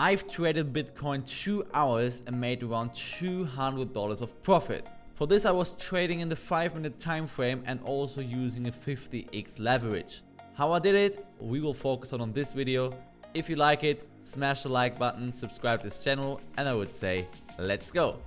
I've traded Bitcoin 2 hours and made around $200 of profit. For this I was trading in the 5-minute time frame and also using a 50x leverage. How I did it, we will focus on this video. If you like it, smash the like button, subscribe to this channel, and I would say, let's go.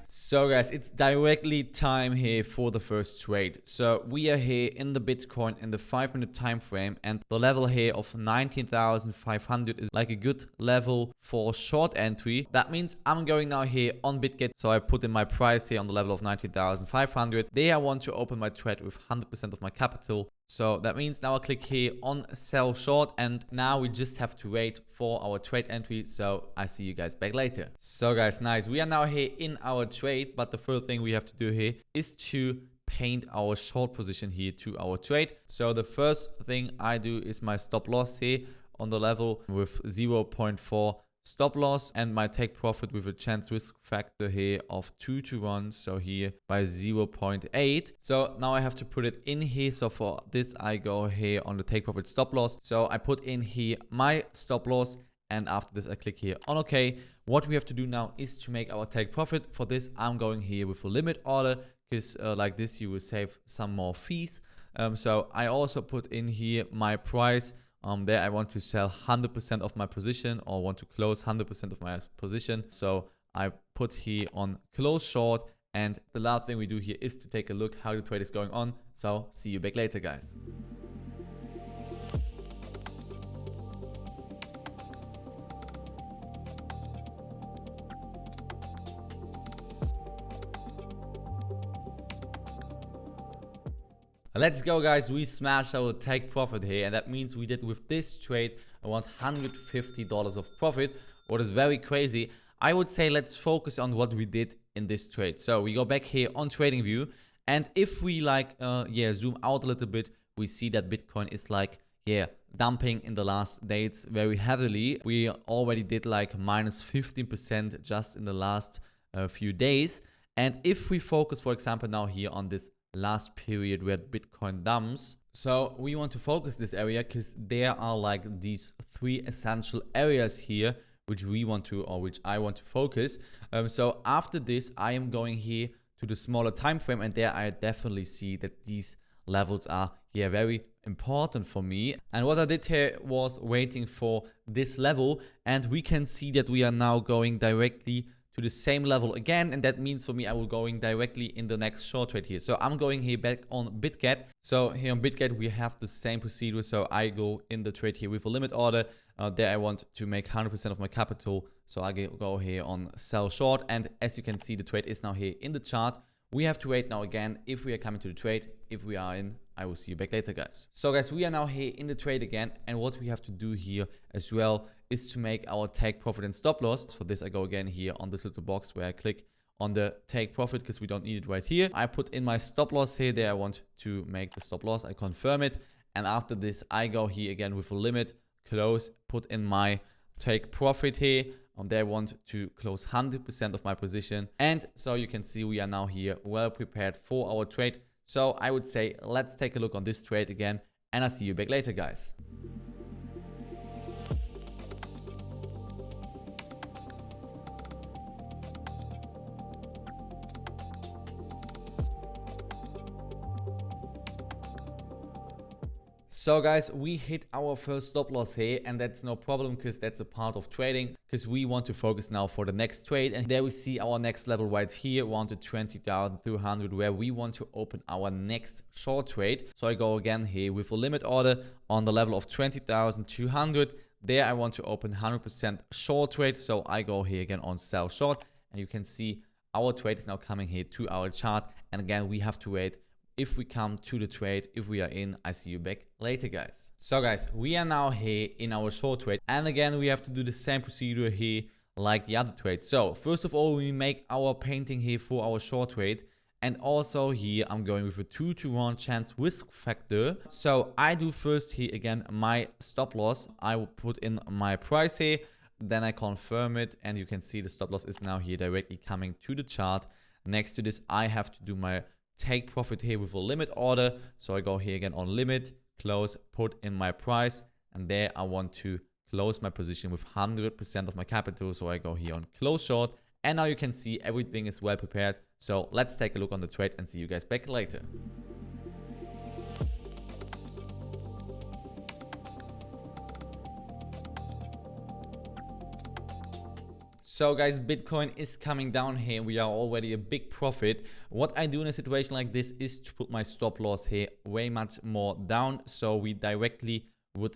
So guys, it's directly time here for the first trade. So we are here in the Bitcoin in the 5-minute time frame, and the level here of 19,500 is like a good level for short entry. That means I'm going now here on Bitget. So I put in my price here on the level of 19,500. There I want to open my trade with 100% of my capital. So that means now I click here on sell short, and now we just have to wait for our trade entry. So I see you guys back later. So guys, nice. We are now here in our trade, but the first thing we have to do here is to paint our short position here to our trade. So the first thing I do is my stop loss here on the level with 0.4 stop loss, and my take profit with a chance risk factor here of 2 to 1, so here by 0.8. So now I have to put it in here. So for this I go here on the take profit stop loss. So I put in here my stop loss, and after this I click here on OK. What we have to do now is to make our take profit. For this I'm going here with a limit order, because like this you will save some more fees. So I also put in here my price. There I want to sell 100% of my position, or want to close 100% of my position. So I put here on close short, and the last thing we do here is to take a look how the trade is going on. So see you back later, guys. Let's go, guys. We smashed our take profit here, and that means we did with this trade around $150 of profit, what is very crazy. I would say let's focus on what we did in this trade. So we go back here on TradingView, and if we zoom out a little bit, we see that Bitcoin is dumping in the last days very heavily. We already did like minus 15% just in the last few days. And if we focus, for example, now here on this last period where Bitcoin dumps, so we want to focus this area because there are like these 3 essential areas here which we want to, or which I want to focus. So after this I am going here to the smaller time frame, and there I definitely see that these levels are very important for me. And what I did here was waiting for this level, and we can see that we are now going directly to the same level again, and that means for me I will going directly in the next short trade here. So I'm going here back on Bitget. So here on Bitget we have the same procedure. So I go in the trade here with a limit order. There I want to make 100% of my capital, so I go here on sell short, and as you can see the trade is now here in the chart. We have to wait now again if we are coming to the trade. If we are in, I will see you back later, guys. So guys, we are now here in the trade again, and what we have to do here as well is to make our take profit and stop loss. For this I go again here on this little box where I click on the take profit because we don't need it right here. I put in my stop loss here. There I want to make the stop loss. I confirm it, and after this I go here again with a limit, close, put in my take profit here. There I want to close 100% of my position, and so you can see we are now here well prepared for our trade. So I would say let's take a look on this trade again, and I'll see you back later, guys. So guys, we hit our first stop loss here, and that's no problem because that's a part of trading, because we want to focus now for the next trade. And there we see our next level right here, around 20,200, where we want to open our next short trade. So I go again here with a limit order on the level of 20,200. There I want to open 100% short trade. So I go here again on sell short, and you can see our trade is now coming here to our chart. And again, we have to wait. If we come to the trade, if we are in, I see you back later, guys. So guys, we are now here in our short trade, and again we have to do the same procedure here like the other trade. So first of all, we make our painting here for our short trade, and also here I'm going with a 2 to 1 chance risk factor. So I do first here again my stop loss. I will put in my price here, then I confirm it, and you can see the stop loss is now here directly coming to the chart. Next to this I have to do my take profit here with a limit order. So I go here again on limit, close put in my price, and there I want to close my position with 100% of my capital. So I go here on close short, and now you can see everything is well prepared. So let's take a look on the trade and see you guys back later. So guys, Bitcoin is coming down here. We are already a big profit. What I do in a situation like this is to put my stop loss here way much more down. So we directly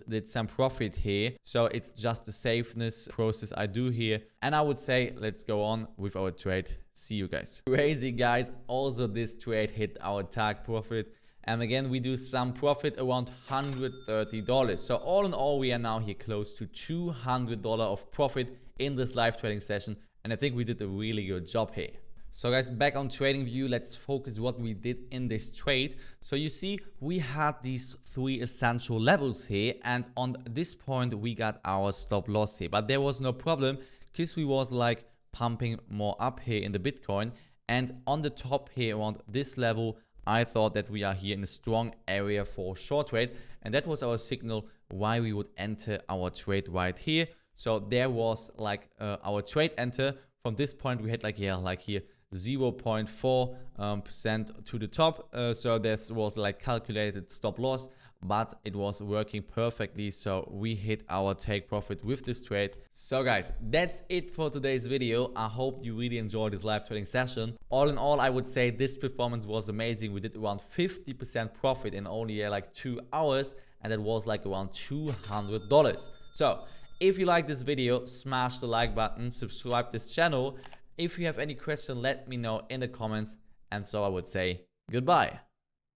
did some profit here. So it's just the safeness process I do here. And I would say, let's go on with our trade. See you guys. Crazy guys. Also this trade hit our target profit. And again, we do some profit around $130. So all in all, we are now here close to $200 of profit in this live trading session. And I think we did a really good job here. So guys, back on TradingView, let's focus what we did in this trade. So you see, we had these 3 essential levels here. And on this point, we got our stop loss here. But there was no problem because we was like pumping more up here in the Bitcoin. And on the top here around this level, I thought that we are here in a strong area for short trade. And that was our signal why we would enter our trade right here. So there was like our trade enter. From this point, we had like here 0.4% to the top. So this was like calculated stop loss, but it was working perfectly. So we hit our take profit with this trade. So guys, that's it for today's video. I hope you really enjoyed this live trading session. All in all, I would say this performance was amazing. We did around 50% profit in only like 2 hours, and it was like around $200. So if you like this video, smash the like button, subscribe this channel. If you have any question, let me know in the comments. And so I would say goodbye.